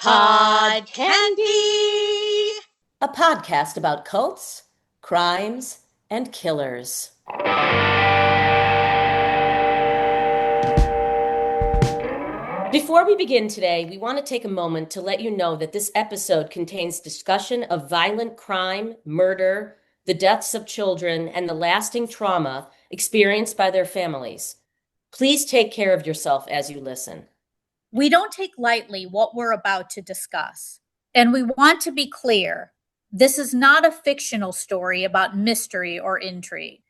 Pod Candy! A podcast about cults, crimes, and killers. Before we begin today, we want to take a moment to let you know that this episode contains discussion of violent crime, murder, the deaths of children, and the lasting trauma experienced by their families. Please take care of yourself as you listen. We don't take lightly what we're about to discuss. And we want to be clear, this is not a fictional story about mystery or intrigue.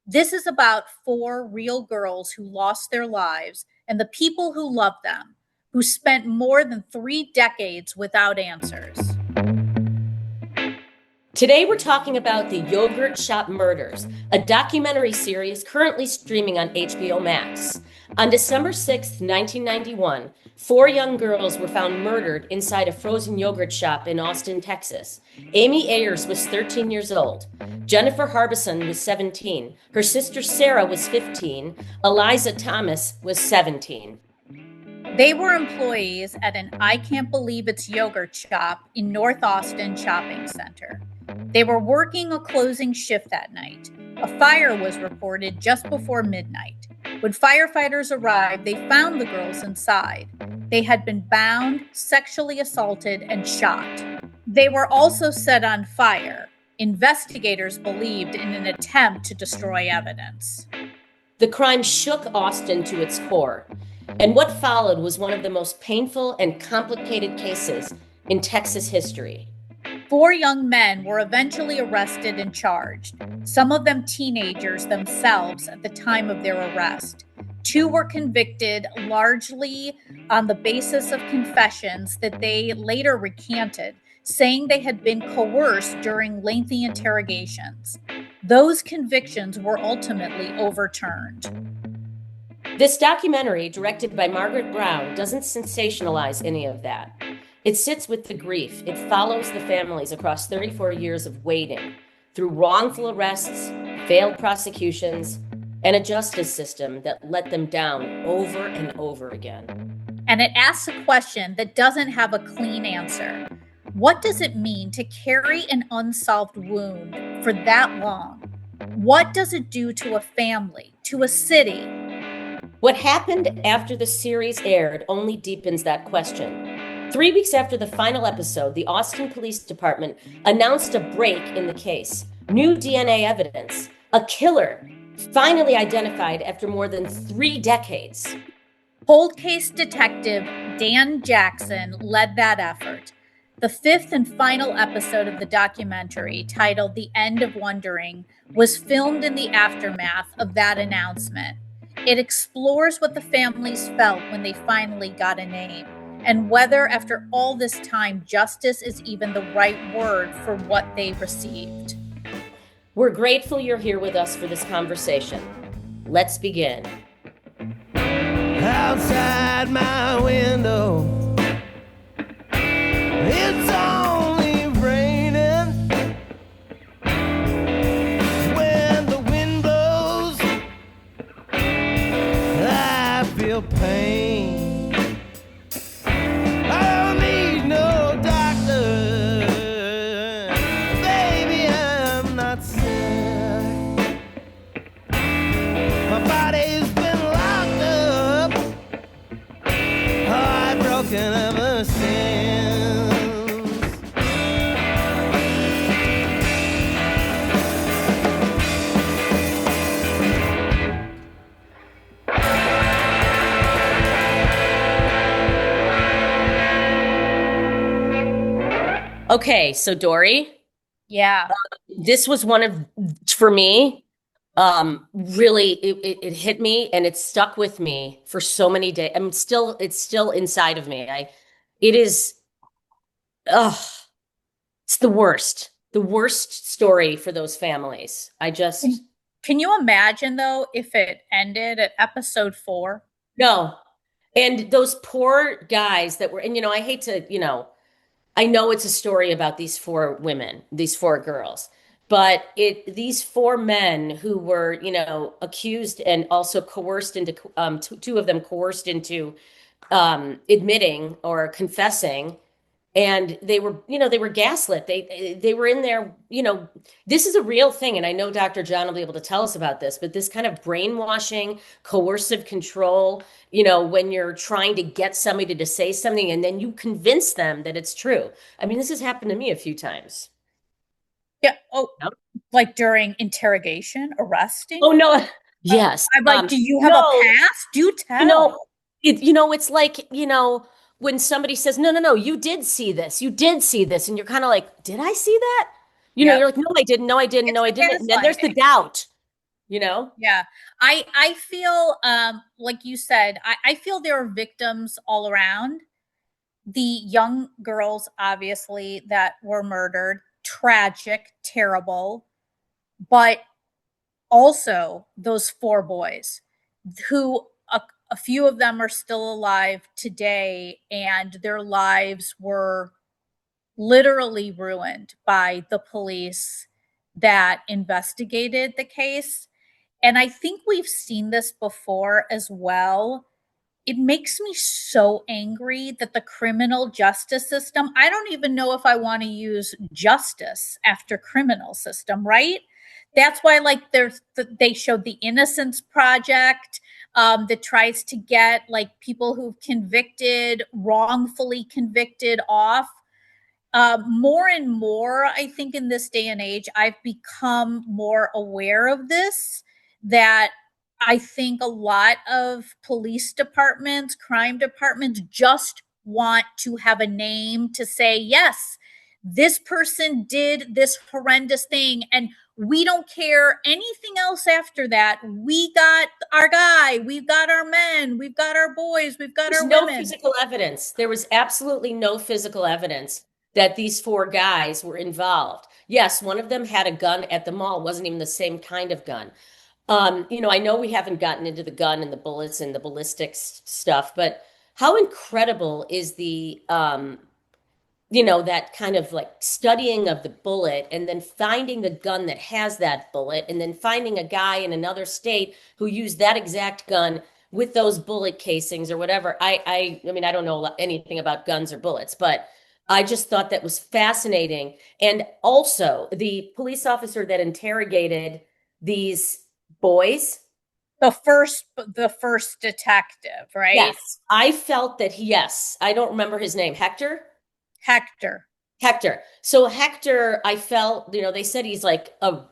This is about 4 real girls who lost their lives and the people who loved them, who spent more than 3 decades without answers. Today we're talking about the Yogurt Shop Murders, a documentary series currently streaming on HBO Max. On December 6, 1991, 4 young girls were found murdered inside a frozen yogurt shop in Austin, Texas. Amy Ayers was 13 years old. Jennifer Harbison was 17. Her sister Sarah was 15. Eliza Thomas was 17. They were employees at an I Can't Believe It's Yogurt shop in North Austin shopping center. They were working a closing shift that night. A fire was reported just before midnight. When firefighters arrived, they found the girls inside. They had been bound, sexually assaulted, and shot. They were also set on fire. Investigators believed in an attempt to destroy evidence. The crime shook Austin to its core, and what followed was one of the most painful and complicated cases in Texas history. 4 young men were eventually arrested and charged, some of them teenagers themselves at the time of their arrest. 2 were convicted largely on the basis of confessions that they later recanted, saying they had been coerced during lengthy interrogations. Those convictions were ultimately overturned. This documentary, directed by Margaret Brown, doesn't sensationalize any of that. It sits with the grief. It follows the families across 34 years of waiting, through wrongful arrests, failed prosecutions, and a justice system that let them down over and over again. And it asks a question that doesn't have a clean answer. What does it mean to carry an unsolved wound for that long? What does it do to a family, to a city? What happened after the series aired only deepens that question. 3 weeks after the final episode, the Austin Police Department announced a break in the case. New DNA evidence. A killer finally identified after more than 3 decades. Cold case detective Dan Jackson led that effort. The 5th and final episode of the documentary, titled The End of Wondering, was filmed in the aftermath of that announcement. It explores what the families felt when they finally got a name, and whether, after all this time, justice is even the right word for what they received. We're grateful you're here with us for this conversation. Let's begin. Outside my window, it's only raining. When the wind blows, I feel pain. Okay, so Dori, Yeah. this was one of, for me, really, it hit me and it stuck with me for so many days. It's still inside of me. It is, it's the worst story for those families. Can you imagine, though, if it ended at episode 4? No. And those poor guys that were, and, I hate to, I know it's a story about these 4 women, these 4 girls, but these 4 men who were, accused and also coerced into, 2 of them coerced into admitting or confessing and they were, they were gaslit. They were in there, this is a real thing, and I know Dr. John will be able to tell us about this, but this kind of brainwashing, coercive control, when you're trying to get somebody to say something and then you convince them that it's true. I mean, this has happened to me a few times. Yeah. Oh, Yep. like during interrogation, arresting? Oh no. Yes. I'm like, do you have No, a pass? Do tell. it's like, when somebody says, no, no, no, you did see this. You did see this. And you're kind of like, did I see that? Yep. You're like, no, I didn't. No, I didn't. It's No, I the didn't. And then there's the gaslighting. doubt, Yeah. I feel like you said, I feel there are victims all around. The young girls, obviously, that were murdered, tragic, terrible, but also those 4 boys who a few of them are still alive today, and their lives were literally ruined by the police that investigated the case. And I think we've seen this before as well. It makes me so angry that the criminal justice system, I don't even know if I want to use justice after criminal system, right? That's why, like, they showed the Innocence Project that tries to get like people who've wrongfully convicted off. More and more, I think in this day and age, I've become more aware of this, that I think a lot of police departments, crime departments just want to have a name to say, yes, this person did this horrendous thing, and we don't care anything else after that. We got our guy, we've got our men, we've got our boys, we've got There's our no women. physical evidence. There was absolutely no physical evidence that these 4 guys were involved. Yes, one of them had a gun at the mall, wasn't even the same kind of gun. I know we haven't gotten into the gun and the bullets and the ballistics stuff, but how incredible is that kind of like studying of the bullet and then finding the gun that has that bullet and then finding a guy in another state who used that exact gun with those bullet casings or whatever. I mean, I don't know anything about guns or bullets, but I just thought that was fascinating. And also the police officer that interrogated these boys. The first detective, right? Yes, I felt that yes, I don't remember his name. Hector. So Hector, I felt, they said he's like a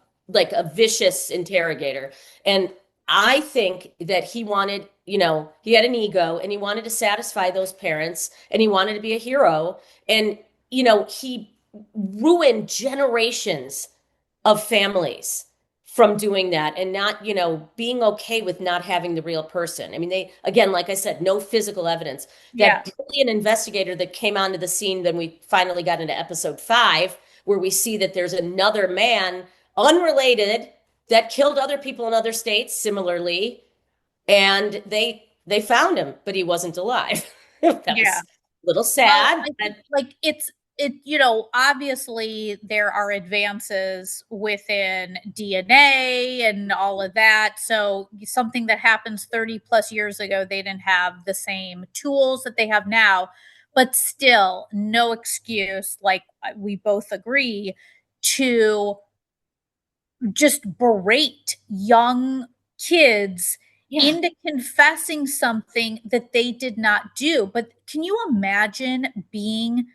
vicious interrogator. And I think that he wanted, he had an ego and he wanted to satisfy those parents and he wanted to be a hero. And, he ruined generations of families from doing that and not, being okay with not having the real person. I mean, they, again, like I said, no physical evidence. That brilliant investigator that came onto the scene, then we finally got into episode 5, where we see that there's another man, unrelated, that killed other people in other states similarly, and they found him, but he wasn't alive. That was a little sad. Well, like it, obviously there are advances within DNA and all of that. So something that happens 30 plus years ago, they didn't have the same tools that they have now, but still no excuse, like we both agree, to just berate young kids into confessing something that they did not do. But can you imagine being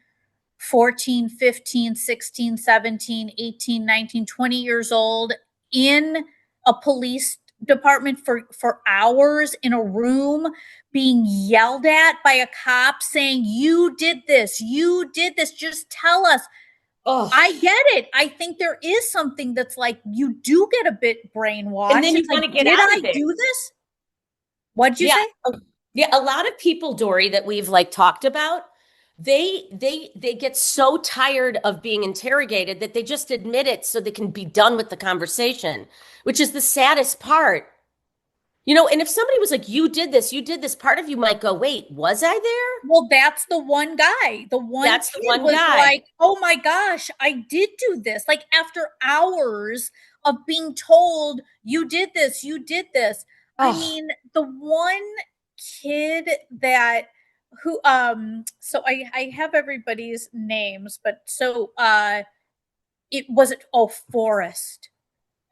14, 15, 16, 17, 18, 19, 20 years old in a police department for hours in a room, being yelled at by a cop saying, you did this, just tell us. Oh, I get it. I think there is something that's like, you do get a bit brainwashed. and then you It's want like, to get did out I of there. do this? What'd you say? Yeah, a lot of people, Dori, that we've like talked about, they get so tired of being interrogated that they just admit it so they can be done with the conversation, which is the saddest part. And if somebody was like, you did this, part of you might go, wait, was I there? Well, that's the one guy. That's the one was guy. like, oh my gosh, I did do this. Like after hours of being told, you did this. I mean, the one kid so I have everybody's names, but so it was it oh Forrest.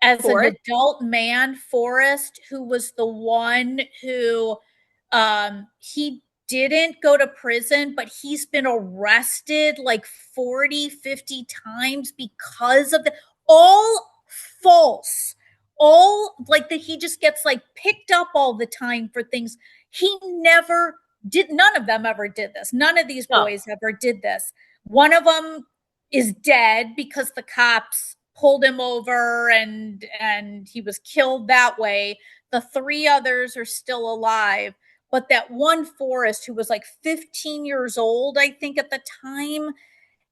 As an Forrest? adult man, Forrest, who was the one who he didn't go to prison, but he's been arrested like 40, 50 times because of the all false. All like that he just gets like picked up all the time for things. He never did, none of them ever did this. None of these No. boys ever did this. One of them is dead because the cops pulled him over and he was killed that way. The three others are still alive, but that one Forrest who was like 15 years old, I think at the time,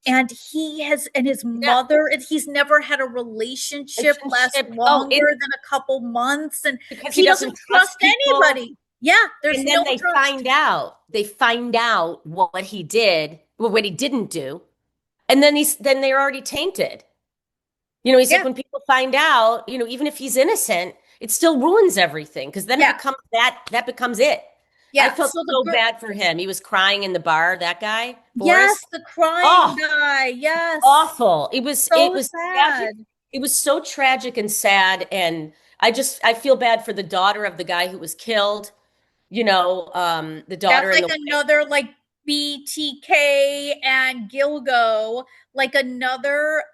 and he has and his mother, and he's never had a relationship last longer than a couple months, and because he doesn't trust anybody. Yeah, there's and then no they trust. find out what he did, what he didn't do, and then they're already tainted. He's like, when people find out, even if he's innocent, it still ruins everything because then it becomes that becomes it. Yeah, I felt so bad for him. He was crying in the bar, that guy. Forrest. Yes, the crying guy. Yes. Awful. It was so sad. Tragic. It was so tragic and sad. And I feel bad for the daughter of the guy who was killed. The daughter. That's like another like BTK and Gilgo, like another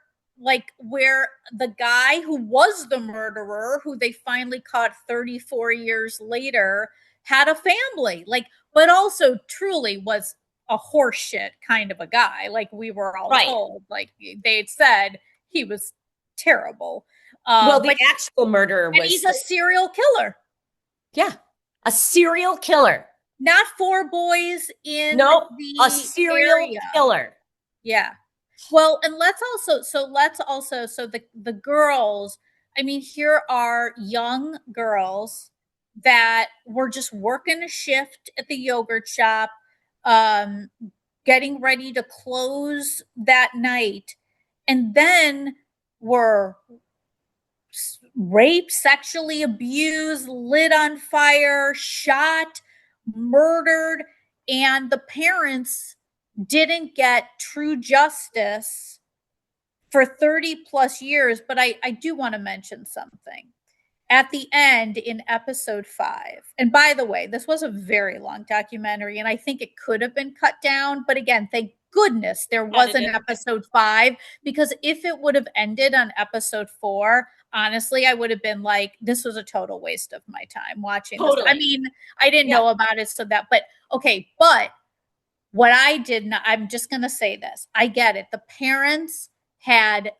like where the guy who was the murderer, who they finally caught 34 years later, had a family, like, but also truly was a horseshit kind of a guy. Like we were all told, like they'd said he was terrible. Well, the actual murderer was. He's a serial killer. Yeah, a serial killer. Not four boys in a serial killer. Yeah. Well, and let's also so the girls, I mean, here are young girls that were just working a shift at the yogurt shop, getting ready to close that night, and then were raped, sexually abused, lit on fire, shot, murdered, and the parents didn't get true justice for 30 plus years. But I do want to mention something. At the end in episode 5, and by the way, this was a very long documentary, and I think it could have been cut down. But again, thank goodness there was an episode 5, because if it would have ended on episode 4, honestly, I would have been like, this was a total waste of my time watching this. I mean, I didn't know about it, so that, but okay. But what I did not, I'm just going to say this. I get it. The parents had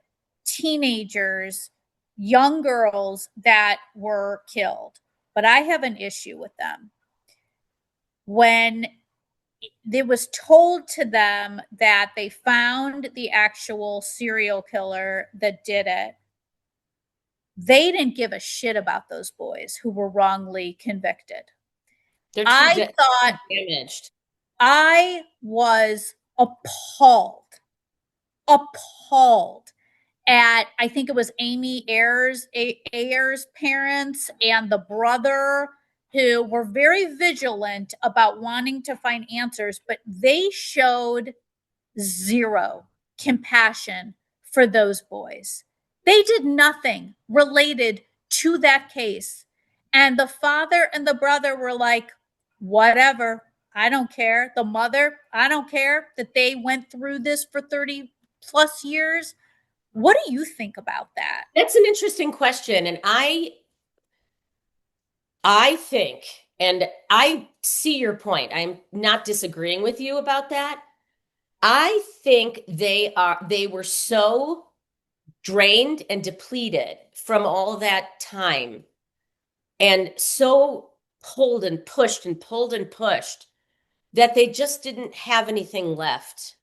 teenagers, young girls that were killed, but I have an issue with them. When it was told to them that they found the actual serial killer that did it, they didn't give a shit about those boys who were wrongly convicted. I thought damaged. I was appalled at, I think it was Amy Ayers' parents and the brother, who were very vigilant about wanting to find answers, but they showed zero compassion for those boys. They did nothing related to that case. And the father and the brother were like, whatever, I don't care. The mother, I don't care that they went through this for 30 plus years. What do you think about that? That's an interesting question. And I think, and I see your point. I'm not disagreeing with you about that. I think they were so drained and depleted from all that time, and so pulled and pushed and pulled and pushed, that they just didn't have anything left.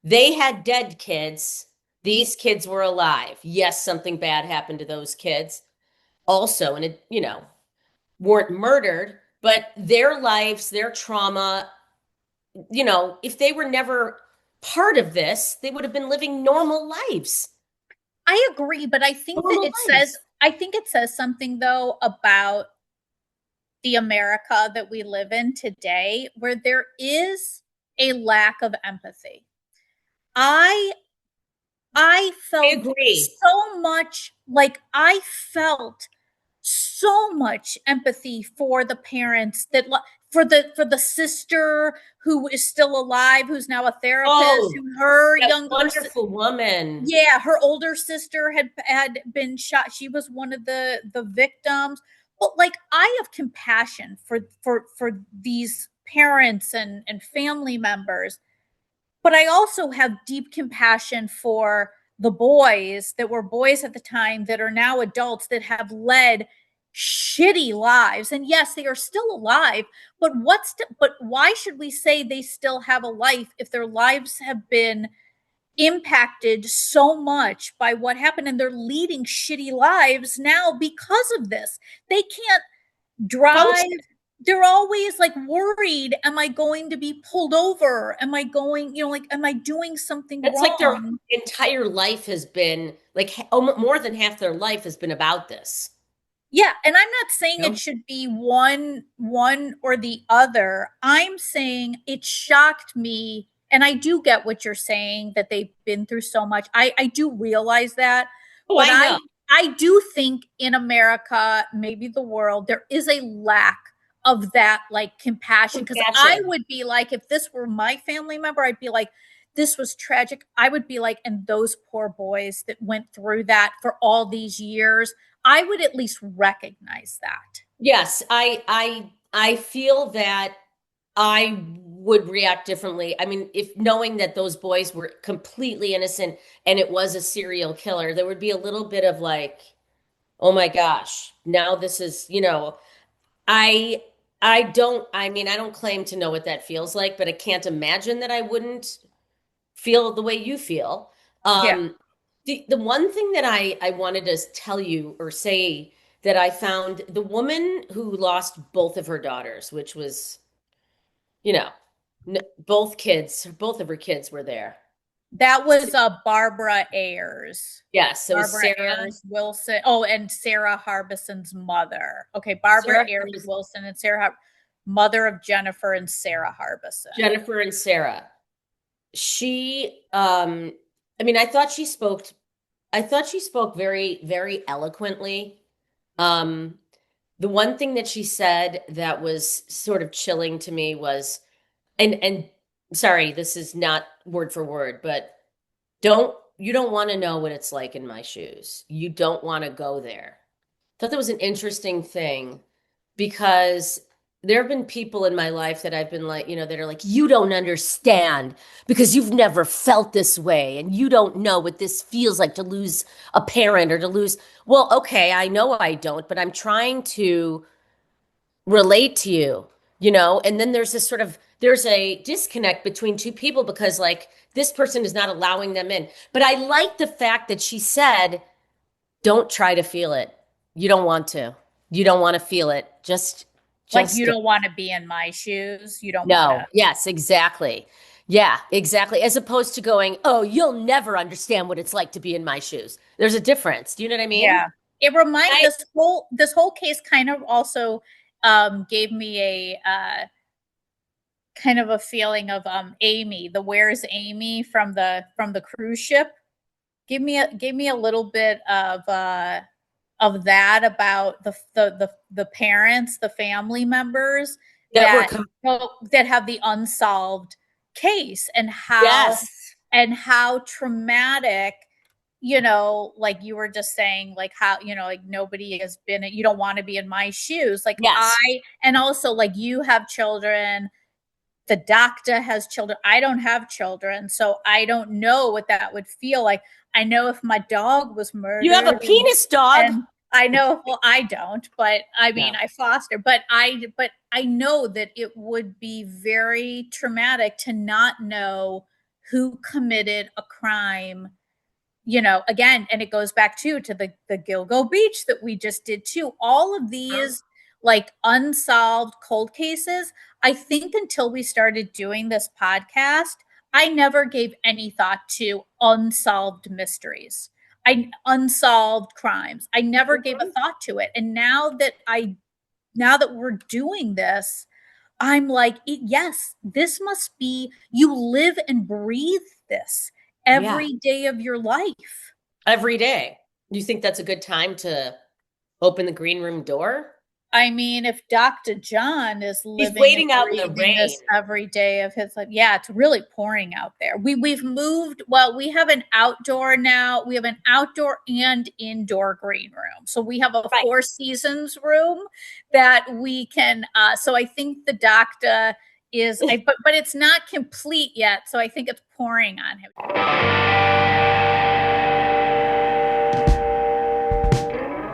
They had dead kids. These kids were alive. Yes, something bad happened to those kids also, and it, weren't murdered, but their lives, their trauma, if they were never part of this, they would have been living normal lives. I agree, but I think that it says something though about the America that we live in today, where there is a lack of empathy. I felt agree. so much, like I felt so much empathy for the parents that for the sister who is still alive, who's now a therapist, Oh, who her that younger wonderful woman. yeah, her older sister had been shot. She was one of the victims. But like, I have compassion for these parents and family members, but I also have deep compassion for the boys that were boys at the time that are now adults that have led shitty lives. And yes, they are still alive, but why should we say they still have a life if their lives have been impacted so much by what happened, and they're leading shitty lives now because of this? They can't drive. They're always like worried, am I going to be pulled over? Am I going, like, am I doing something That's wrong? like their entire life has been like more than half their life has been about this. Yeah, and I'm not saying it should be one or the other. I'm saying it shocked me, and I do get what you're saying, that they've been through so much. I do realize that. Oh, But I know. I do think in America, maybe the world, there is a lack of that, like, compassion. Because I would be like, if this were my family member, I'd be like, this was tragic. I would be like, and those poor boys that went through that for all these years, I would at least recognize that. Yes, I feel that I would react differently. I mean, if knowing that those boys were completely innocent and it was a serial killer, there would be a little bit of like, oh my gosh, now this is, I I mean, I don't claim to know what that feels like, but I can't imagine that I wouldn't feel the way you feel. Yeah. The one thing that I wanted to tell you or say that I found, the woman who lost both of her daughters, which was, you know, both of her kids were there. That was Barbara Ayers. Yes, so Barbara Sarah, Ayers Wilson. Oh, and Sarah Harbison's mother. Okay, Barbara Sarah Ayers Harbison, Wilson and mother of Jennifer and Sarah Harbison. Jennifer and Sarah. She, I mean, I thought she spoke very, very eloquently. Um, the one thing that she said that was sort of chilling to me was, and sorry, this is not word for word, but you don't want to know what it's like in my shoes. You don't want to go there. Thought that was an interesting thing because there have been people in my life that I've been like, that are like, you don't understand because you've never felt this way and you don't know what this feels like to lose a parent or to lose. Well, okay, I know I don't, but I'm trying to relate to you, and then there's a disconnect between two people because like this person is not allowing them in. But I like the fact that she said, don't try to feel it. You don't want to. You don't want to feel it. Like, you Just don't want to be in my shoes. You don't want no. to. Yes, exactly. Yeah, exactly. As opposed to going, oh, you'll never understand what it's like to be in my shoes. There's a difference. Do you know what I mean? Yeah. It reminds this whole case kind of also gave me a kind of a feeling of Amy, the Where's Amy from the cruise ship. Gave me a little bit of that, about the parents, the family members that have the unsolved case, and Yes. how traumatic, like you were just saying, like how, like nobody has been, you don't want to be in my shoes. Like, Yes. and also, like, you have children, the doctor has children. I don't have children, so I don't know what that would feel like. I know if my dog was murdered. You have a penis dog. And I know, well, I don't, but I mean, no. I foster, but I know that it would be very traumatic to not know who committed a crime, again, and it goes back to the Gilgo Beach that we just did too. All of these like unsolved cold cases, I think until we started doing this podcast, I never gave any thought to unsolved mysteries. Unsolved crimes. I never gave a thought to it. And now that I now that we're doing this, I'm like, yes, this must be, you live and breathe this every day of your life. Every day. Do you think that's a good time to open the green room door? I mean, if Dr. John is living waiting and out in the breathing this rain. every day of his life, yeah, it's really pouring out there. We've moved. Well, we have an outdoor now. We have an outdoor and indoor green room. So we have a Right. Four Seasons room that we can. So I think the doctor is, but it's not complete yet. So I think it's pouring on him.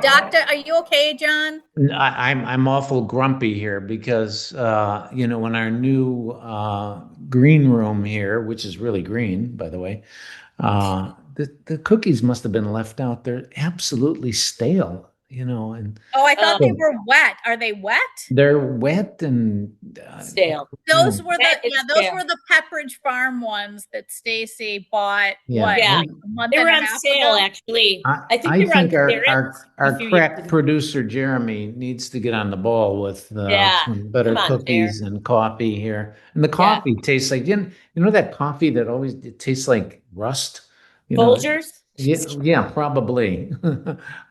Doctor, are you okay, John? I'm awful grumpy here because in our new green room here, which is really green, by the way, the cookies must have been left out. They're absolutely stale, and Oh, I thought they were wet. Are they wet? they're wet and Stale. Those were That is those stale. were the Pepperidge Farm ones that Stacey bought. Yeah. What? Yeah. Like a month They and were a on half sale, ago? actually. I think they were on think our clearance a our few crack years ago. producer Jeremy needs to get on the ball with Yeah. some better Come on, cookies and coffee here. And the coffee tastes like that coffee that always it tastes like rust. Folgers? Yeah, probably.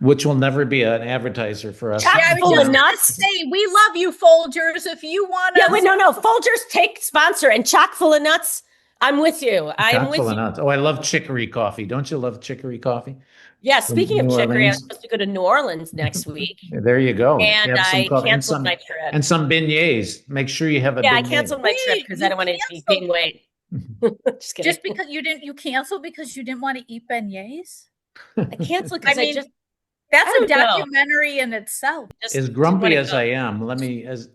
Which will never be an advertiser for us. Yeah, I Full was of just gonna nuts? say we love you, Folgers. If you want to, Yeah, wait, no. Folgers take sponsor and chock full of nuts. I'm with you. I'm Chock with full of you. nuts. Oh, I love chicory coffee. Don't you love chicory coffee? Yeah, speaking of New chicory, I'm Orleans. supposed to go to New Orleans next week. There you go. And Have some I coffee canceled my trip. and some beignets. Make sure you have a Yeah, I beignet. canceled my trip because I don't want to gain weight. Just kidding. just because you canceled because you didn't want to eat beignets. I canceled because I just that's I a don't know. documentary in itself. Just As didn't grumpy wanna as go. I am, let me, as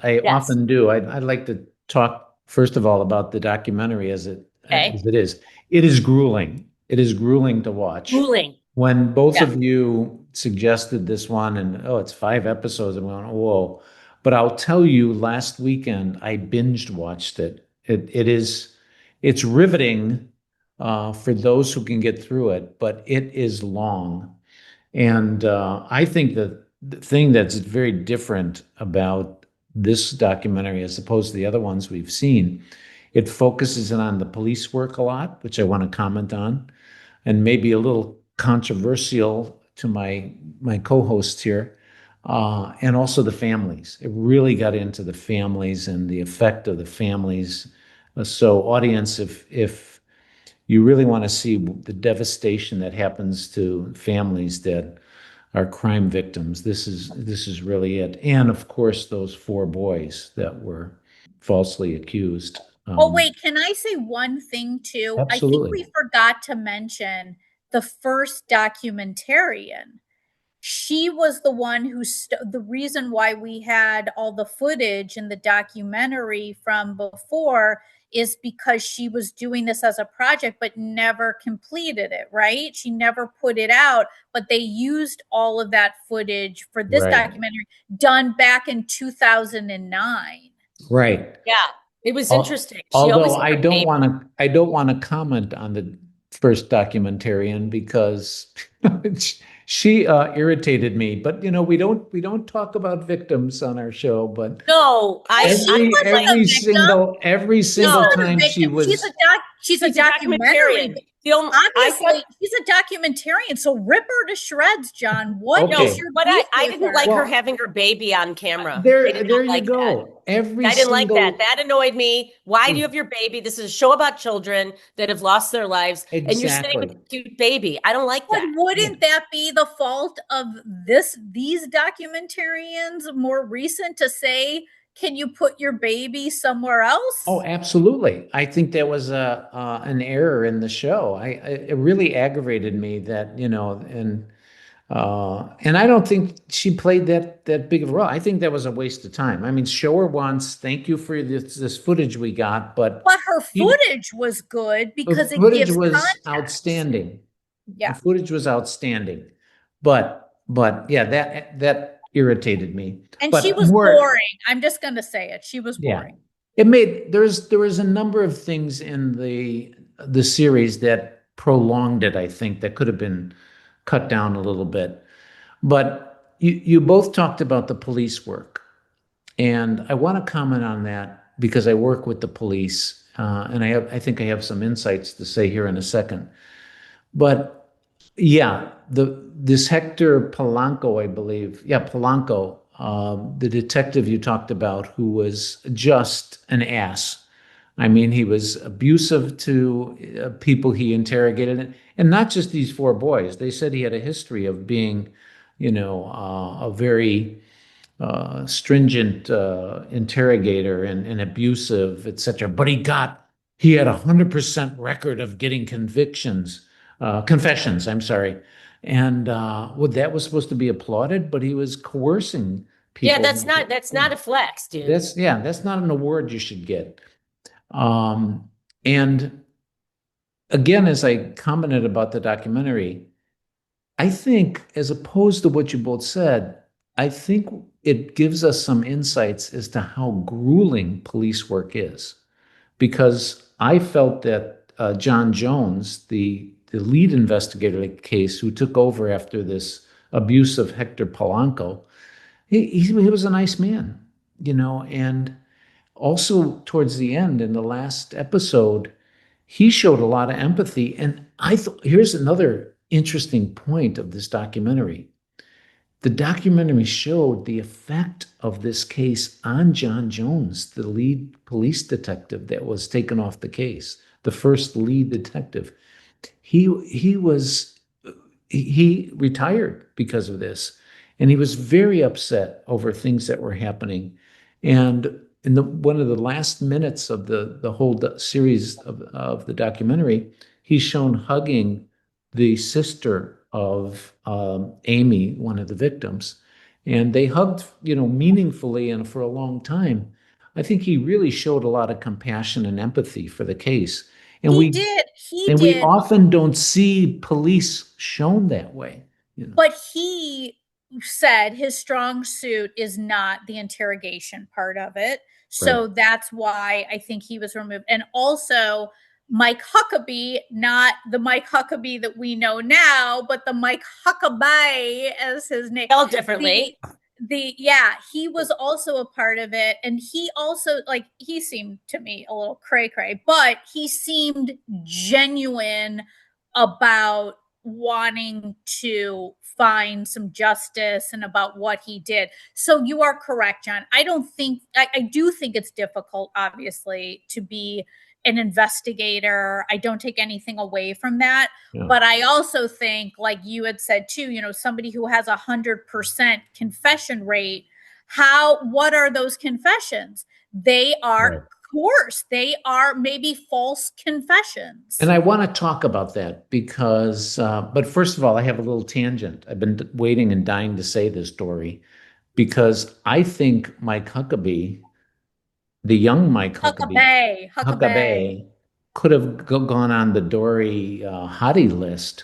I Yes. often do, I'd like to talk first of all about the documentary as it is. It is grueling. It is grueling to watch. Grueling. When both Yeah. of you suggested this one, and it's 5 episodes, and we went, whoa. But I'll tell you, last weekend I binged watched it. It's riveting for those who can get through it, but it is long. And I think that the thing that's very different about this documentary as opposed to the other ones we've seen, it focuses on the police work a lot, which I want to comment on, and maybe a little controversial to my co-hosts here, and also the families. It really got into the families and the effect of the families. So, audience, if you really want to see the devastation that happens to families that are crime victims, this is really it. And of course, those 4 boys that were falsely accused. Oh, wait, can I say one thing too? Absolutely. I think we forgot to mention the first documentarian. She was the one who, the reason why we had all the footage in the documentary from before is because she was doing this as a project, but never completed it, right? She never put it out, but they used all of that footage for this documentary done back in 2009. Right. Yeah. It was interesting. Although I don't want to comment on the first documentarian because she irritated me. But we don't talk about victims on our show. But no, every single time she was. She's a documentarian. Obviously, she's a documentarian, so rip her to shreds, John. What is your But I didn't like her having her baby on camera. There you go. I didn't like that. That annoyed me. Why do you have your baby? This is a show about children that have lost their lives, and you're sitting with a cute baby. I don't like that. But wouldn't that be the fault of these documentarians, more recent, to say, can you put your baby somewhere else? Oh, absolutely. I think that was an error in the show. It really aggravated me that, and I don't think she played that big of a role. I think that was a waste of time. I mean, show her once. Thank you for this footage we got, but her footage was good because the footage was context. Outstanding. Yeah, the footage was outstanding, but yeah, that irritated me. And she was boring. I'm just going to say it. She was boring. Yeah. There was a number of things in the series that prolonged it, I think, that could have been cut down a little bit. But you both talked about the police work, and I want to comment on that because I work with the police, and I think I have some insights to say here in a second. But yeah, this Hector Polanco, I believe, yeah, Polanco, the detective you talked about, who was just an ass. I mean, he was abusive to people he interrogated, and not just these four boys. They said he had a history of being, a very stringent interrogator and abusive, etc. But he had 100% record of getting confessions. I'm sorry, and well, that was supposed to be applauded, but he was coercing Yeah, people. that's not a flex, dude. That's not an award you should get. And again, as I commented about the documentary, I think, as opposed to what you both said, I think it gives us some insights as to how grueling police work is. Because I felt that John Jones, the lead investigator of the case, who took over after this abuse of Hector Polanco, he was a nice man, and also towards the end in the last episode, he showed a lot of empathy. And I thought, here's another interesting point of this documentary. The documentary showed the effect of this case on John Jones, the lead police detective that was taken off the case, the first lead detective. He retired because of this, and he was very upset over things that were happening. And in one of the last minutes of the whole series of the documentary, he's shown hugging the sister of Amy, one of the victims, and they hugged, meaningfully and for a long time. I think he really showed a lot of compassion and empathy for the case. And He we did. He and we did. often don't see police shown that way. But he said his strong suit is not the interrogation part of it. So Right. that's why I think he was removed. And also, Mike Huckabee, not the Mike Huckabee that we know now, but the Mike Huckabee as his name. Spelled differently. He was also a part of it, and he also, like, he seemed to me a little cray cray, but he seemed genuine about wanting to find some justice and about what he did. So you are correct, John. I do think it's difficult, obviously, to be an investigator. I don't take anything away from that. Yeah. But I also think, like you had said too, somebody who has 100% confession rate, what are those confessions? They are Right. coerced. They are maybe false confessions. And I want to talk about that because, but first of all, I have a little tangent. I've been waiting and dying to say this, Dori, because I think Mike Huckabee, the young Mike Huckabee could have gone on the Dori hottie list.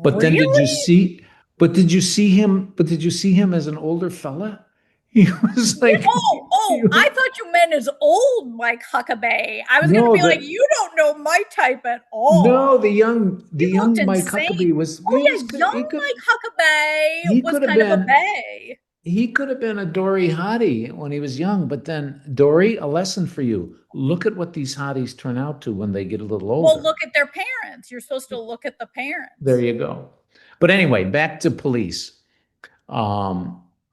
But then Really? did you see? But did you see him? But did you see him as an older fella? He was like, I thought you meant as old Mike Huckabee. I was No, going to be like, you don't know my type at all. No, the young Mike insane. Huckabee was. Mike Huckabee was kind of a bay. He could have been a Dori hottie when he was young, but then Dori, a lesson for you. Look at what these hotties turn out to when they get a little older. Well, look at their parents. You're supposed to look at the parents. There you go. But anyway, back to police.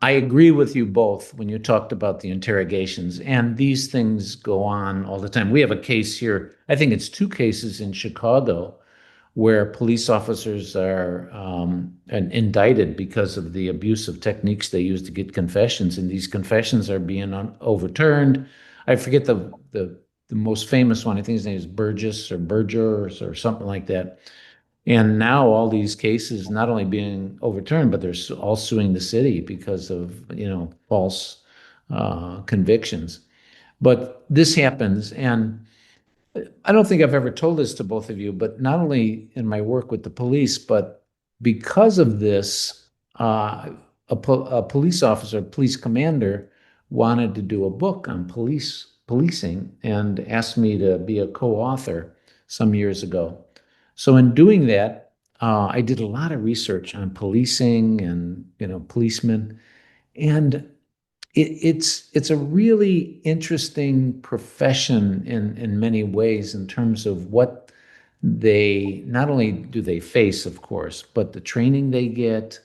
I agree with you both when you talked about the interrogations, and these things go on all the time. We have a case here, I think it's two cases in Chicago, where police officers are indicted because of the abusive techniques they use to get confessions, and these confessions are being overturned. I forget the most famous one. I think his name is Burgess or something like that. And now all these cases not only being overturned, but they're all suing the city because of false convictions. But this happens, and I don't think I've ever told this to both of you, but not only in my work with the police, but because of this, a police officer, police commander, wanted to do a book on policing and asked me to be a co-author some years ago. So in doing that, I did a lot of research on policing and, policemen. And it's a really interesting profession in many ways in terms of what they not only do they face, of course, but the training they get,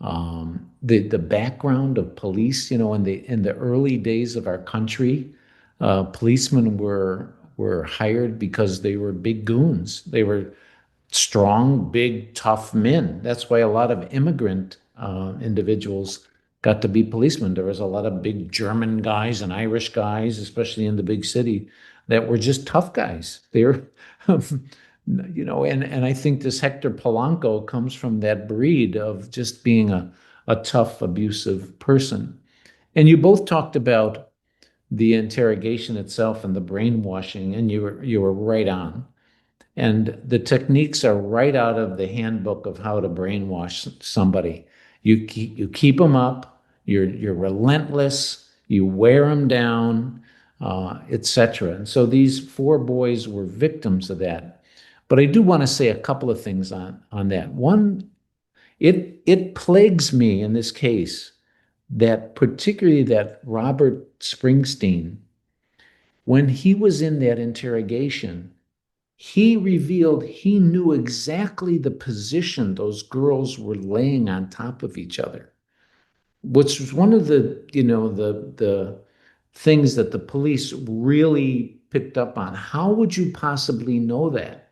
the background of police. In the early days of our country, policemen were hired because they were big goons. They were strong, big, tough men. That's why a lot of immigrant individuals got to be policemen. There was a lot of big German guys and Irish guys, especially in the big city, that were just tough guys. They're, and I think this Hector Polanco comes from that breed of just being a tough, abusive person. And you both talked about the interrogation itself and the brainwashing, and you were right on. And the techniques are right out of the handbook of how to brainwash somebody. You keep them up. You're relentless. You wear them down, etc. And so these four boys were victims of that. But I do want to say a couple of things on that. One, it plagues me in this case that particularly that Robert Springsteen, when he was in that interrogation, he revealed he knew exactly the position those girls were laying on top of each other, which was one of the things that the police really picked up on. How would you possibly know that?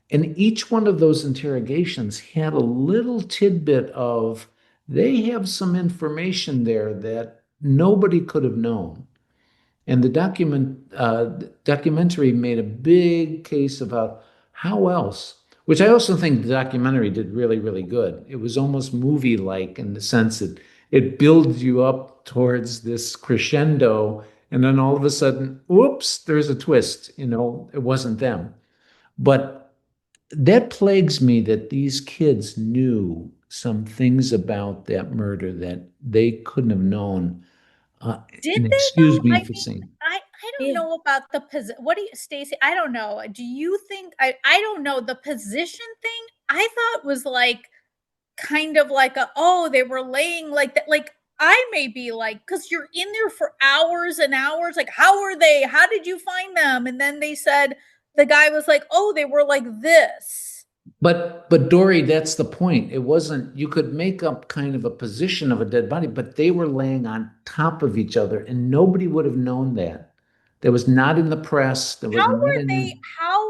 And each one of those interrogations had a little tidbit of they have some information there that nobody could have known. And the documentary made a big case about how else, which I also think the documentary did really, really good. It was almost movie-like in the sense that it builds you up towards this crescendo, and then all of a sudden, whoops, there's a twist. It wasn't them. But that plagues me that these kids knew some things about that murder that they couldn't have known. Did And they though? excuse me I for mean, saying. I don't Yeah. know about the position. What do you, Stacey? I don't know. Do you think I don't know the position thing? I thought was like kind of like they were laying like that. Like I may be like, because you're in there for hours and hours. Like, how are they? How did you find them? And then they said the guy was like, oh, they were like this. But Dori, that's the point. It wasn't, you could make up kind of a position of a dead body, but they were laying on top of each other and nobody would have known that. That was not in the press. That was How not were they? in, How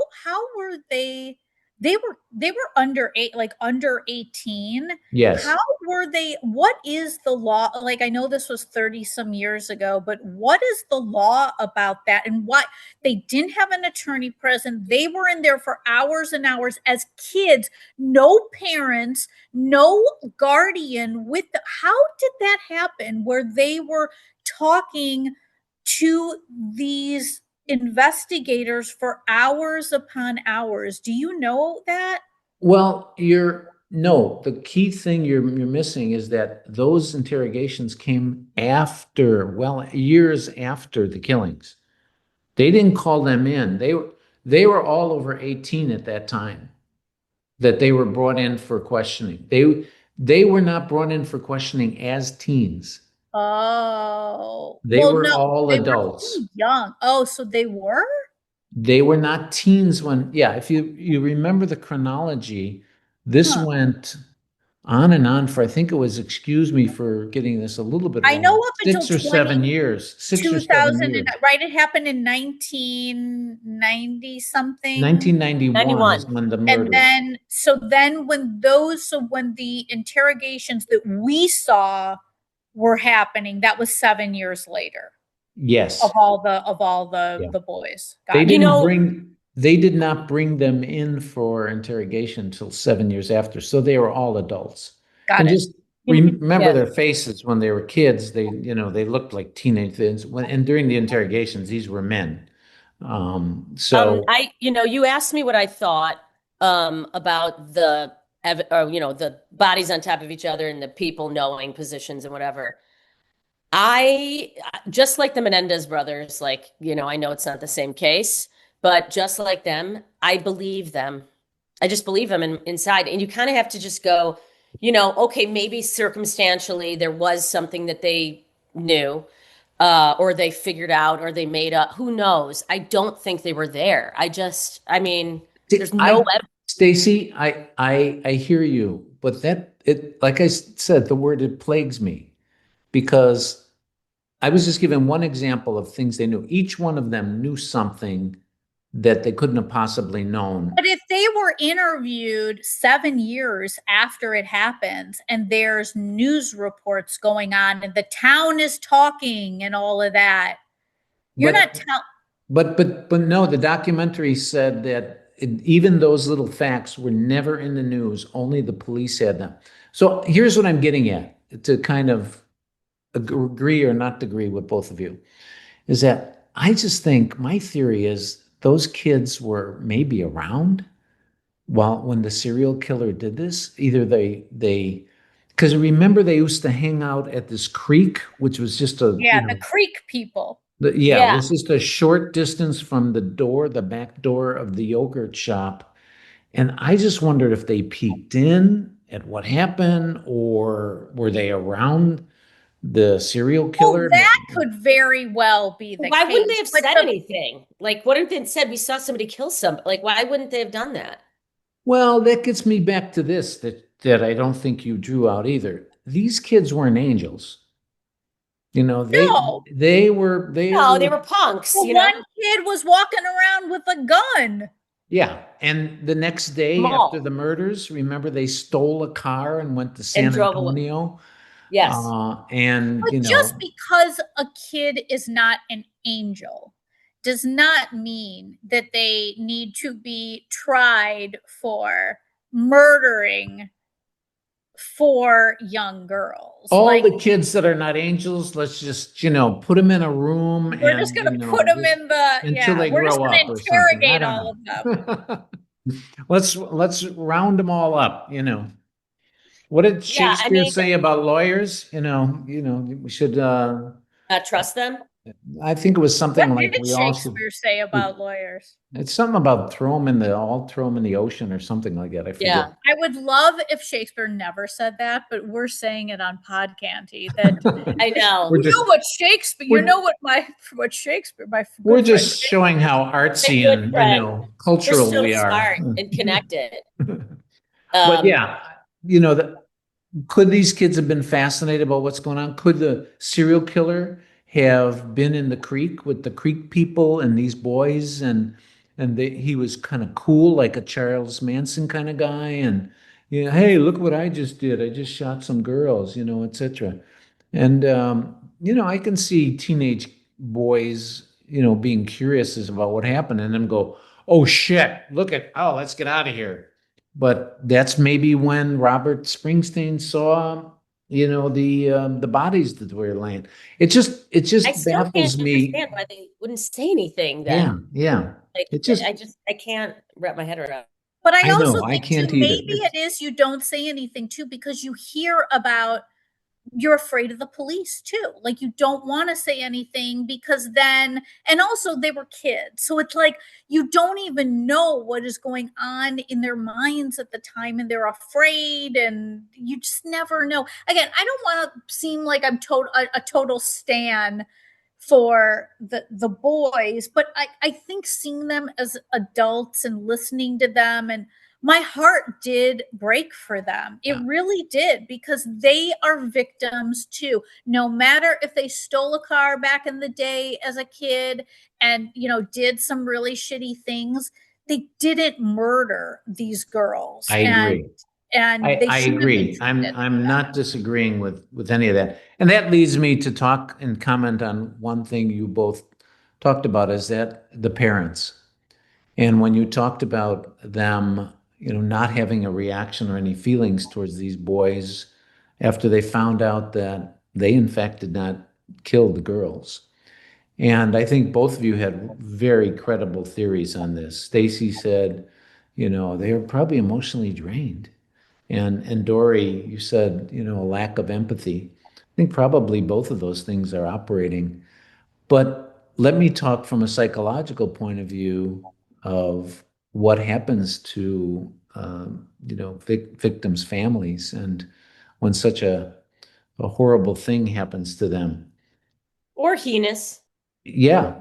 were they? They were under eight, like under 18. How yes. were they? What is the law? Like I know this was 30 some years ago, but what is the law about that? And why they didn't have an attorney present? They were in there for hours and hours as kids, no parents, no guardian with how did that happen where they were talking to these investigators for hours upon hours? Do you know that? Well, no, the key thing you're missing is that those interrogations came after, well, years after the killings. They didn't call them in. They were all over 18 at that time that they were brought in for questioning. They were not brought in for questioning as teens. Oh, They well, were no, all they were adults. too young. Oh, so they were? They were not teens when, yeah, if you remember the chronology, this Huh. went on and on for, I think it was, excuse me for getting this a little bit I know wrong, up until 6 or 7 years, 2000, 6 or 7 years. right? It happened in 1990 something. 1991 is 91. when the And murders. then, when the interrogations that we saw were happening, that was 7 years later of Yes. all the Yeah. the boys. They Gotcha. You didn't know, bring, they did not bring them in for interrogation until 7 years after. So they were all adults. Got And it. just remember yeah. their faces when they were kids. They looked like teenagers. And during the interrogations, these were men. So You asked me what I thought about the bodies on top of each other and the people knowing positions and whatever. I just like the Menendez brothers, I know it's not the same case, but just like them, I believe them. I just believe him inside. And you kind of have to just go, okay, maybe circumstantially there was something that they knew, or they figured out, or they made up. Who knows? I don't think they were there. I mean, there's no evidence. Stacey, I hear you, but like I said, the word, it plagues me because I was just given one example of things they knew. Each one of them knew something that they couldn't have possibly known. But if they were interviewed 7 years after it happens and there's news reports going on and the town is talking and all of that, you're not telling. But no, the documentary said that even those little facts were never in the news. Only the police had them. So here's what I'm getting at, to kind of agree or not agree with both of you, is that I just think my theory is those kids were maybe around when the serial killer did this. Either because remember they used to hang out at this creek, which was just the creek people. It was just a short distance from the back door of the yogurt shop. And I just wondered if they peeked in at what happened, or were they around the serial killer? That could very well be the case. Why wouldn't they have said anything? Like, what if they said, we saw somebody kill somebody? Like, why wouldn't they have done that? Well, that gets me back to this that I don't think you drew out either. These kids weren't angels. They were punks. Well, one kid was walking around with a gun. Yeah. And the next day after the murders, remember they stole a car and went to San Antonio. Yes. Just because a kid is not an angel does not mean that they need to be tried for murdering 4 young girls. All the kids that are not angels, let's just, put them in a room. We're just going to put them in until they grow up. We're just going to interrogate all of them. Let's round them all up. What did Shakespeare say about lawyers? We should trust them. I think it was something what like did Shakespeare say about lawyers? It's something about throw them in the ocean or something like that. I forget. Yeah, I would love if Shakespeare never said that, but we're saying it on Pod Candy. That I know. What Shakespeare. You know what Shakespeare. We're just showing how artsy and cultural we are, smart and connected. But could these kids have been fascinated about what's going on? Could the serial killer have been in the creek with the creek people and these boys, and he was kind of cool, like a Charles Manson kind of guy, and hey, look what I just did. I just shot some girls, etc. And I can see teenage boys, being curious about what happened, and them go, oh shit, let's get out of here. But that's maybe when Robert Springsteen saw the bodies that were laying. It just baffles me. Understand why they wouldn't say anything then. Yeah. I can't wrap my head around. But I also I think can't too, maybe it is you don't say anything too because you hear about, you're afraid of the police too. Like you don't want to say anything because then, and also they were kids. So it's like, you don't even know what is going on in their minds at the time and they're afraid and you just never know. Again, I don't want to seem like I'm a total stan for the boys, but I think seeing them as adults and listening to them, and my heart did break for them. It really did, because they are victims too. No matter if they stole a car back in the day as a kid and, did some really shitty things, they didn't murder these girls. I agree. And I agree. I'm not disagreeing with any of that. And that leads me to talk and comment on one thing you both talked about, is that the parents. And when you talked about them, not having a reaction or any feelings towards these boys after they found out that they in fact did not kill the girls. And I think both of you had very credible theories on this. Stacey said, they were probably emotionally drained. And Dori, you said, a lack of empathy. I think probably both of those things are operating. But let me talk from a psychological point of view of what happens to victims' families, and when such a horrible thing happens to them. Or heinous. Yeah,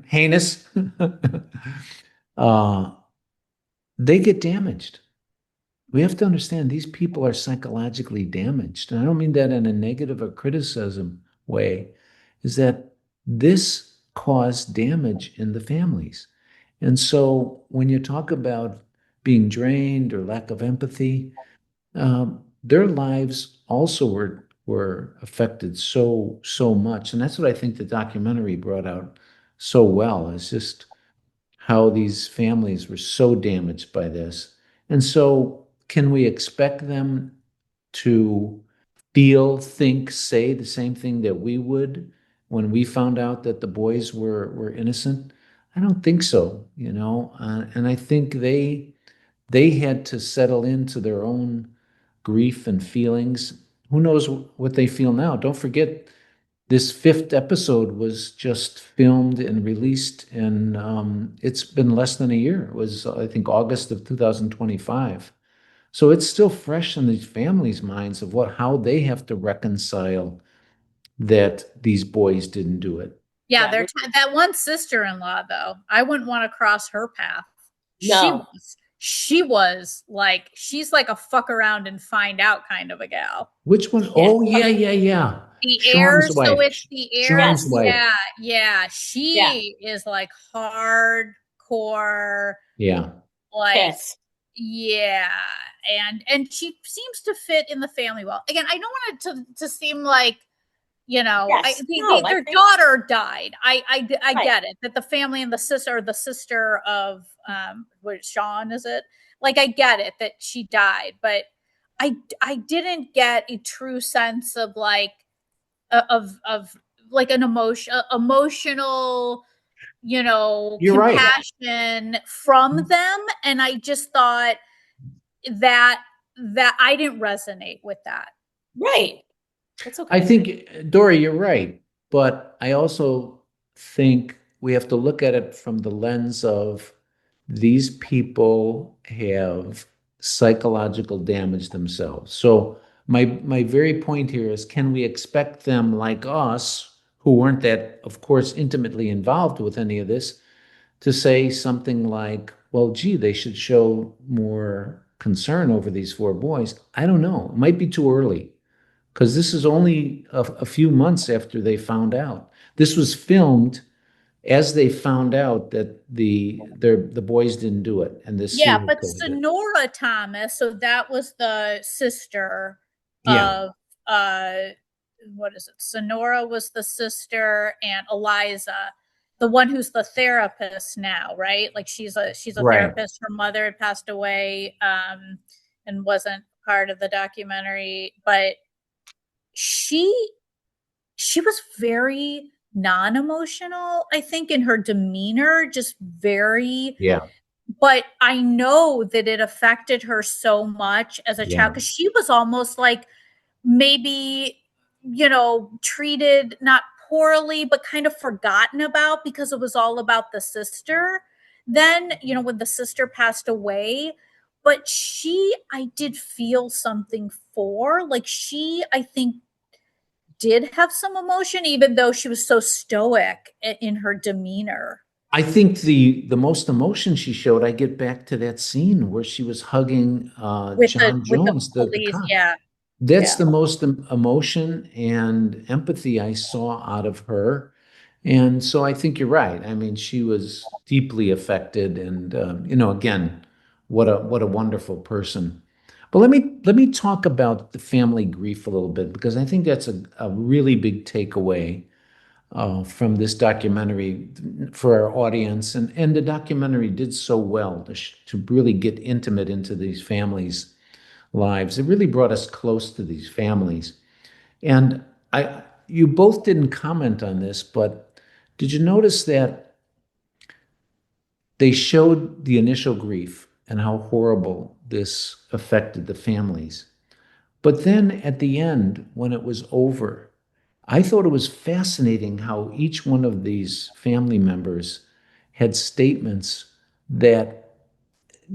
heinous. uh, they get damaged. We have to understand these people are psychologically damaged. And I don't mean that in a negative or criticism way, is that this caused damage in the families. And so when you talk about being drained or lack of empathy, their lives also were affected so much. And that's what I think the documentary brought out so well, is just how these families were so damaged by this. And so, can we expect them to feel, think, say the same thing that we would when we found out that the boys were innocent? I don't think so, and I think they had to settle into their own grief and feelings. Who knows what they feel now? Don't forget, this fifth episode was just filmed and released, and it's been less than a year. It was, I think, August of 2025. So it's still fresh in these families' minds of how they have to reconcile that these boys didn't do it. Yeah, that one sister-in-law, though, I wouldn't want to cross her path. No. She was like, she's like a fuck around and find out kind of a gal. Which one? Oh, yeah. The Sean's heir, wife. so it's the heir. Sean's wife. Yeah. She is like hardcore. Yeah. Like, yes. Yeah. And she seems to fit in the family well. Again, I don't want it to seem like, their daughter died. I get it, that the family and the sister of Sean, is it? Like, I get it that she died, but I didn't get a true sense of like of like an emotional, You're compassion right. from them, and I just thought that I didn't resonate with that. Right. That's okay. I think, Dori, you're right. But I also think we have to look at it from the lens of these people have psychological damage themselves. So my very point here is, can we expect them, like us, who weren't that, of course, intimately involved with any of this, to say something like, well, gee, they should show more concern over these four boys? I don't know. It might be too early, because this is only a few months after they found out. This was filmed as they found out that the boys didn't do it, and this. Yeah, but Sonora Thomas, so that was the sister of what is it? Sonora was the sister, and Eliza, the one who's the therapist now, right? Like, she's a Right. therapist. Her mother had passed away, and wasn't part of the documentary, but she was very non-emotional, I think, in her demeanor, just very. But I know that it affected her so much as a child, because she was almost like, maybe, treated not poorly, but kind of forgotten about, because it was all about the sister then, when the sister passed away. But I did feel something for, like, I think, did have some emotion, even though she was so stoic in her demeanor. I think the most emotion she showed, I get back to that scene where she was hugging John Jones, the cop. That's the most emotion and empathy I saw out of her. And so I think you're right. I mean, she was deeply affected, and again, what a wonderful person. But let me talk about the family grief a little bit, because I think that's a really big takeaway from this documentary for our audience. And the documentary did so well to really get intimate into these families' lives. It really brought us close to these families. And you both didn't comment on this, but did you notice that they showed the initial grief and how horrible this affected the families? But then at the end, when it was over, I thought it was fascinating how each one of these family members had statements that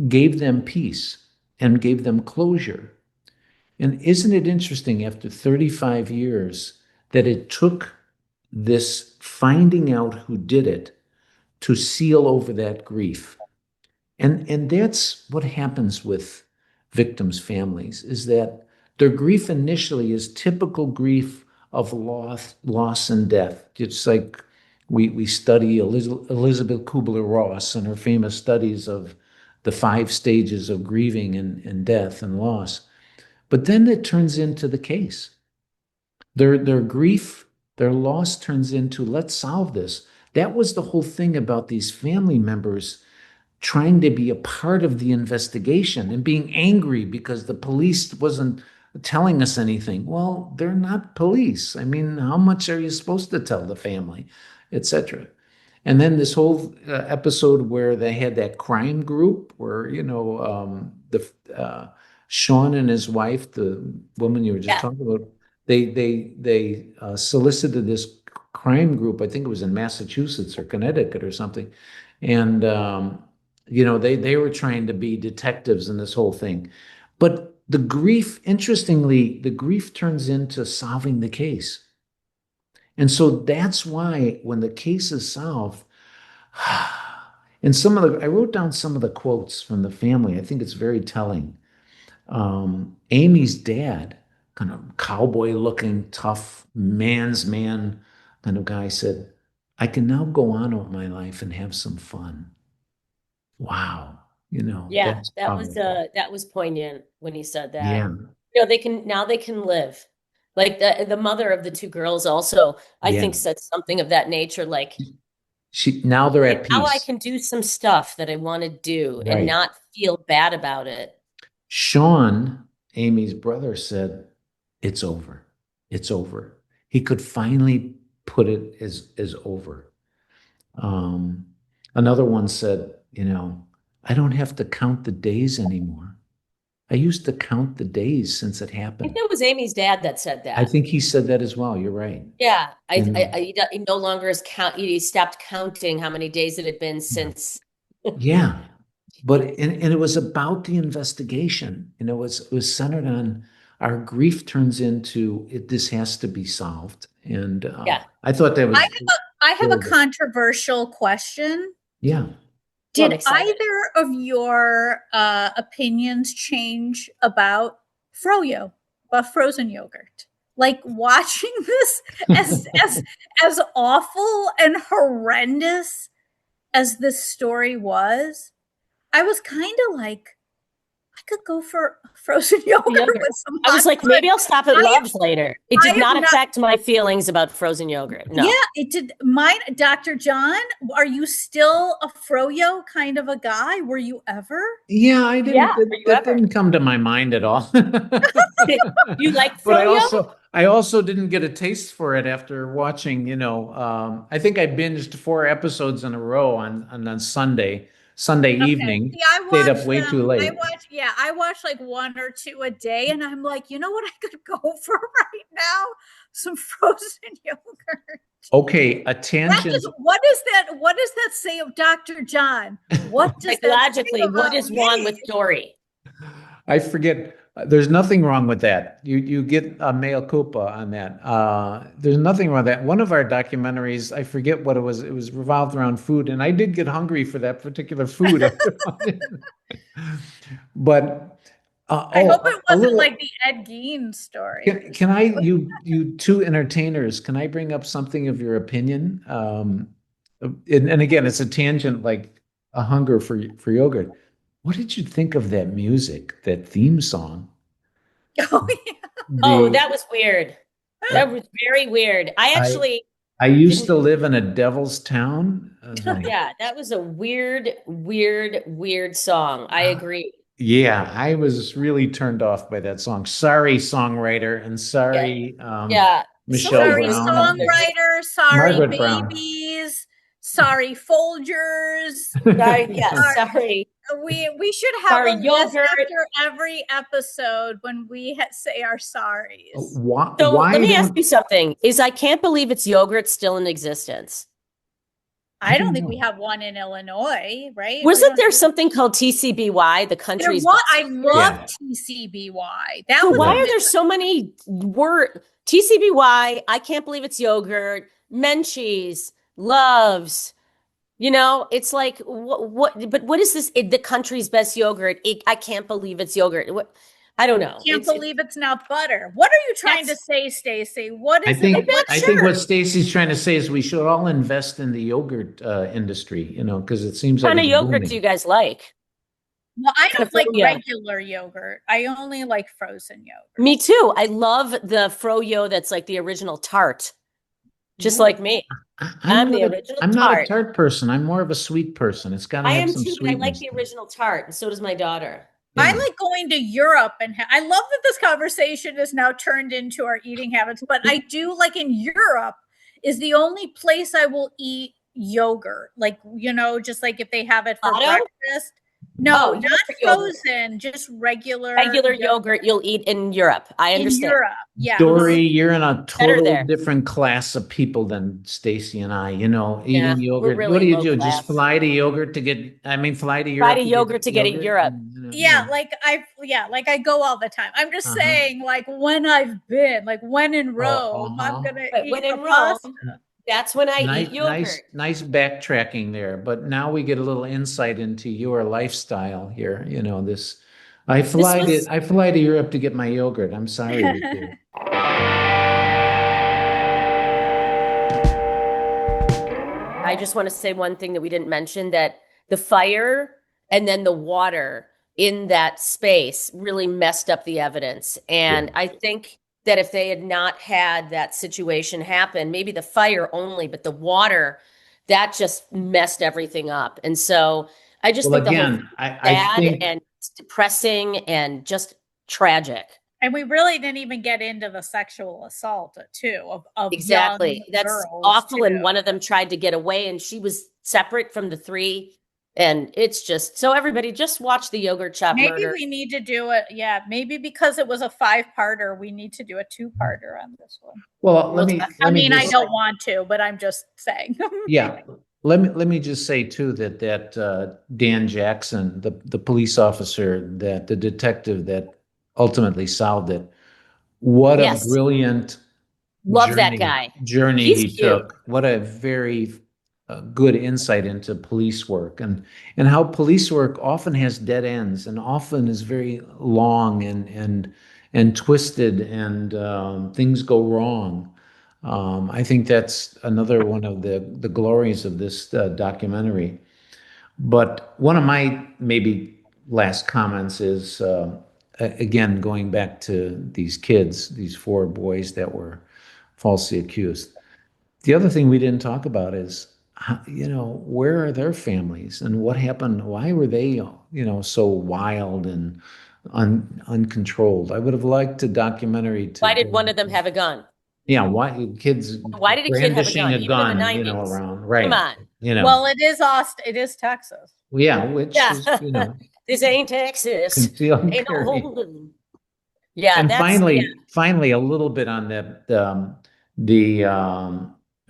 gave them peace. and gave them closure. And isn't it interesting after 35 years that it took this finding out who did it to seal over that grief? And that's what happens with victims' families, is that their grief initially is typical grief of loss and death. It's like we study Elizabeth Kubler-Ross and her famous studies of the 5 stages of grieving and death and loss. But then it turns into the case. Their grief, their loss turns into, let's solve this. That was the whole thing about these family members trying to be a part of the investigation and being angry because the police wasn't telling us anything. Well, they're not police. I mean, how much are you supposed to tell the family, etc.? And then this whole episode where they had that crime group where, Sean and his wife, the woman you were just talking about, they solicited this crime group. I think it was in Massachusetts or Connecticut or something. And, they were trying to be detectives in this whole thing. But the grief, interestingly, the grief turns into solving the case. And so that's why when the case is solved, and I wrote down some of the quotes from the family. I think it's very telling. Amy's dad, kind of cowboy looking, tough, man's man kind of guy, said, "I can now go on with my life and have some fun." Wow. Yeah, That's that powerful. that was poignant when he said that. Yeah. They can live. Like the mother of the 2 girls also, I Yeah. think, said something of that nature, like, Now they're at now I peace. can do some stuff that I want to do and Right. not feel bad about it. Sean, Amy's brother, said, "It's over. It's over." He could finally put it as over. Um, Another one said, "I don't have to count the days anymore. I used to count the days since it I think happened." that was Amy's dad that said I that. think he said that as well. You're right. Yeah, And he no longer is he stopped counting how many days it had been since. yeah, but and it was about the investigation. It was centered on our grief turns into this has to be solved. And Yeah. I thought that was I have a really good. controversial question. Yeah. Well, I'm Did excited. either of your opinions change about froyo, about frozen yogurt? Like watching this as awful and horrendous as this story was, I was kind of like, I could go for frozen yogurt Yogurt. with some I was hot like, maybe I'll stop at I am- Love's later. It did I am not not- affect my feelings about frozen yogurt. No. Yeah, it did. Mine, Dr. John, are you still a froyo kind of a guy? Were you ever? Yeah, I didn't. Yeah, were you That ever? didn't come to my mind at all. You like But froyo? I also didn't get a taste for it after watching. I think I binged 4 episodes in a row on Sunday evening. See, I Stayed up watched way too late. I watched like 1 or 2 a day, and I'm like, you know what I could go for right now? Some frozen yogurt. Okay, a tangent. What does that say of Dr. John? What does that say Psychologically, what about is wrong me? with Dori? I forget. There's nothing wrong with that. You get a mea culpa on that. There's nothing wrong with that. One of our documentaries, I forget what it was. It was revolved around food, and I did get hungry for that particular food. But I hope it wasn't like the Ed Gein story. Can I, you 2 entertainers, can I bring up something of your opinion? And again, it's a tangent, like a hunger for yogurt. What did you think of that music, that theme song? Oh, yeah. Oh, that was weird. That was very weird. I used to live in a devil's town. I was like, Yeah, that was a weird song. I agree. yeah, I was really turned off by that song. Sorry, songwriter, and sorry, Yeah. Michelle Sorry, Brown. songwriter. Sorry, Margaret Brown. babies. Sorry, Folgers. Sorry. We should have Sorry, a list yogurt. after every episode when we say our sorries. Why, So why let me ask don't- you something. I can't believe it's yogurt still in existence. I don't think we have one in Illinois, right? Wasn't there something called TCBY, the country's best I love Yeah. TCBY. That So was why are there so many TCBY? I can't believe it's yogurt. Menchie's, Loves. It's like what? But what is this? The country's best yogurt. I can't believe it's yogurt. What? I don't know. Can't believe it's not butter. What are you trying to say, Stacey? What is it? I think what Stacey's trying to say is we should all invest in the yogurt industry, because it seems like What kind of it's yogurt booming. do you guys like? Well, I don't like Froyo. regular yogurt. I only like frozen yogurt. Me too. I love the Froyo that's like the original tart. Just like me. I'm the original I'm not a tart. tart person. I'm more of a sweet person. It's got to I have am some too, but I like sweetness. the original tart, and so does my daughter. Yeah. I like going to Europe, and I love that this conversation is now turned into our eating habits. But I do like in Europe is the only place I will eat yogurt, like just like if they have it for breakfast. No, not frozen, just regular yogurt you'll eat in Europe. I understand. In Europe, yeah. Dori, you're in a total different class of people than Stacey and I. Eating yogurt. Really what do you low do? class. Just fly to yogurt to get? Fly to Europe. Fly to yogurt to get in Europe. Yeah, like I go all the time. I'm just saying, like when I've been, like when in Rome, I'm gonna eat when in Rome. pasta. That's when I eat yogurt. Nice backtracking there. But now we get a little insight into your lifestyle here. I fly to Europe to get my yogurt. I'm sorry. I just want to say one thing that we didn't mention, that the fire and then the water in that space really messed up the evidence. And I think that if they had not had that situation happen, maybe the fire only, but the water, that just messed everything up. And so I just think the whole bad and depressing and just tragic. And we really didn't even get into the sexual assault too of exactly. Young That's girls awful. too. And one of them tried to get away, and she was separate from the three. And it's just, so everybody just watch the Yogurt Shop Maybe Murder. we need to do it. Yeah. Maybe because it was a 5-parter, we need to do a 2-parter on this one. Well, I don't want to, but I'm just saying. Yeah. Let me just say too that Dan Jackson, the police officer, that the detective that ultimately solved it, what a brilliant that guy. Journey he took. What a very good insight into police work and how police work often has dead ends and often is very long and twisted, and things go wrong. I think that's another one of the glories of this documentary. But one of my maybe last comments is, again, going back to these kids, these 4 boys that were falsely accused. The other thing we didn't talk about is, where are their families and what happened? Why were they, so wild and uncontrolled? I would have liked a documentary to. Why did one of them have a gun? Yeah, why did a kid have a gun? Around, right? Come on, Well, it is Austin. It is Texas. Yeah, which is, this ain't Texas. Concealed ain't carry. no yeah, and finally, a little bit on the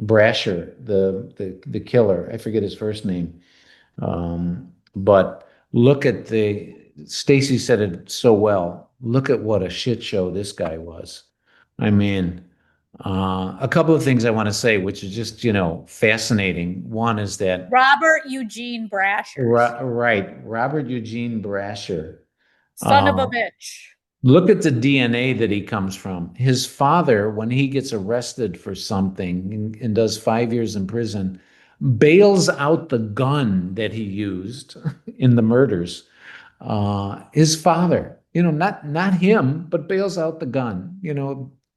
Brasher, the killer. I forget his first name, but look at Stacey said it so well. Look at what a shit show this guy was. I mean, a couple of things I want to say, which is just, fascinating. One is that Robert Eugene Brasher. Right. Robert Eugene Brasher. Son of a bitch. Look at the DNA that he comes from. His father, when he gets arrested for something and does 5 years in prison, bails out the gun that he used in the murders. His father, not him, but bails out the gun,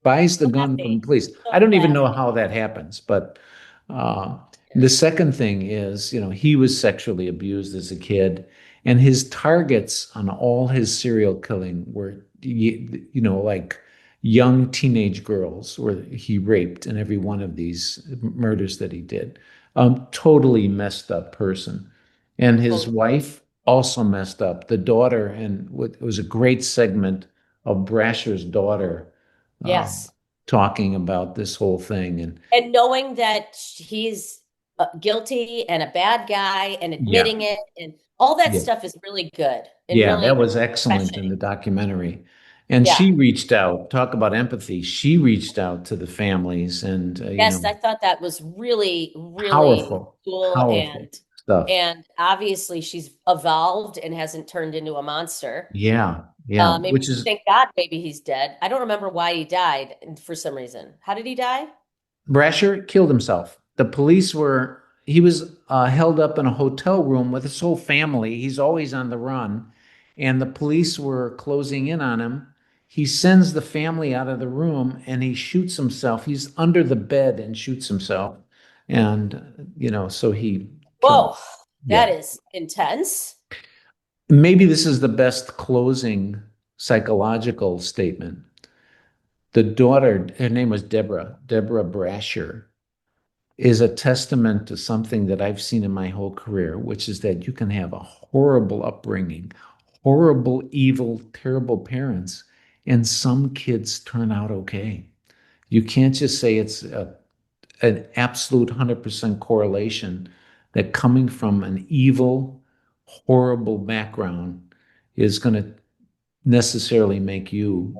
buys the gun from the police. I don't even know how that happens, but the second thing is, he was sexually abused as a kid, and his targets on all his serial killing were, like young teenage girls where he raped in every one of these murders that he did. Totally messed up person. And his wife also messed up. The daughter, and it was a great segment of Brasher's daughter. Yes. Talking about this whole thing and knowing that he's guilty and a bad guy and Yeah. admitting it, and all that Yeah. stuff is really good and Yeah, really that was excellent in refreshing. the documentary. And Yeah. she reached out, talk about empathy. She reached out to the families and, Yes, I thought that was really, really powerful, cool. powerful stuff. And obviously she's evolved and hasn't turned into a monster. Yeah, yeah, Maybe which is thank God maybe he's dead. I don't remember why he died for some reason. How did he die? Brasher killed himself. He was held up in a hotel room with his whole family. He's always on the run. And the police were closing in on him. He sends the family out of the room and he shoots himself. He's under the bed and shoots himself. And, so he killed. Whoa, Yeah. that is intense. Maybe this is the best closing psychological statement. The daughter, her name was Deborah Brasher, is a testament to something that I've seen in my whole career, which is that you can have a horrible upbringing, horrible, evil, terrible parents, and some kids turn out okay. You can't just say it's an absolute 100% correlation that coming from an evil, horrible background is going to necessarily make you,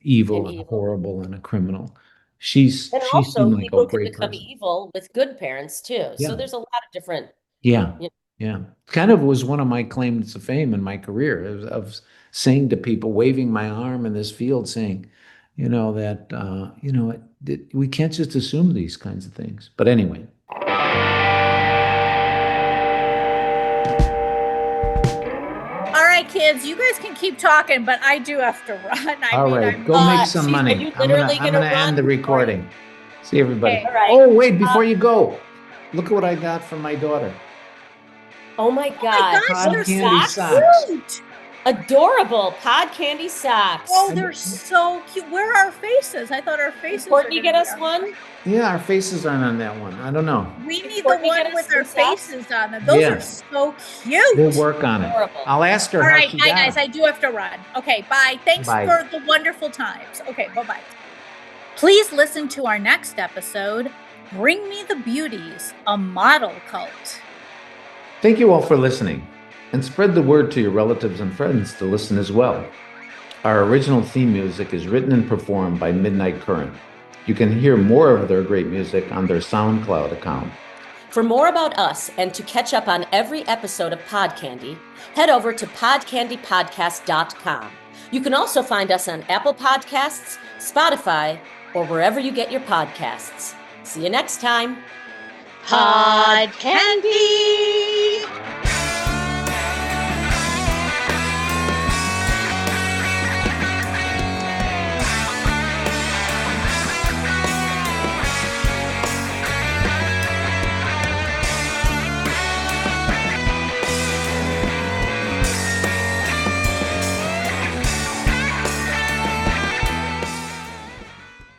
evil and horrible and a criminal. She And seemed also like a people can great become person. evil with good parents too. So Yeah. there's a lot of different, Yeah. you know, Yeah. Kind of was one of my claims to fame in my career of saying to people, waving my arm in this field, saying, that, we can't just assume these kinds of things. But anyway. All right, kids, you guys can keep talking, but I do have to run. All right, go make some Steve, money. are you I'm gonna literally I'm gonna gonna end the run? recording. See everybody. Okay. All right. Oh, wait, before you go, look at what I got from my daughter. Oh my Oh God. my gosh, Pod they're candy so socks. cute. Adorable pod candy socks. Oh, they're so cute. Where are our faces? I thought our Did faces Courtney were get gonna us be one? Yeah, our faces aren't on that one. I don't know. We Did need the Courtney one get us with our some socks? faces on them. Those are Yes. so cute. We'll work on it. Adorable. I'll ask her All how right, she bye got guys. them. I do have to run. Okay, bye. Thanks Bye. for the wonderful times. Okay, bye-bye. Please listen to our next episode, Bring Me the Beauties, a model cult. Thank you all for listening, and spread the word to your relatives and friends to listen as well. Our original theme music is written and performed by Midnight Current. You can hear more of their great music on their SoundCloud account. For more about us and to catch up on every episode of Pod Candy, head over to podcandypodcast.com. You can also find us on Apple Podcasts, Spotify, or wherever you get your podcasts. See you next time. Pod candy.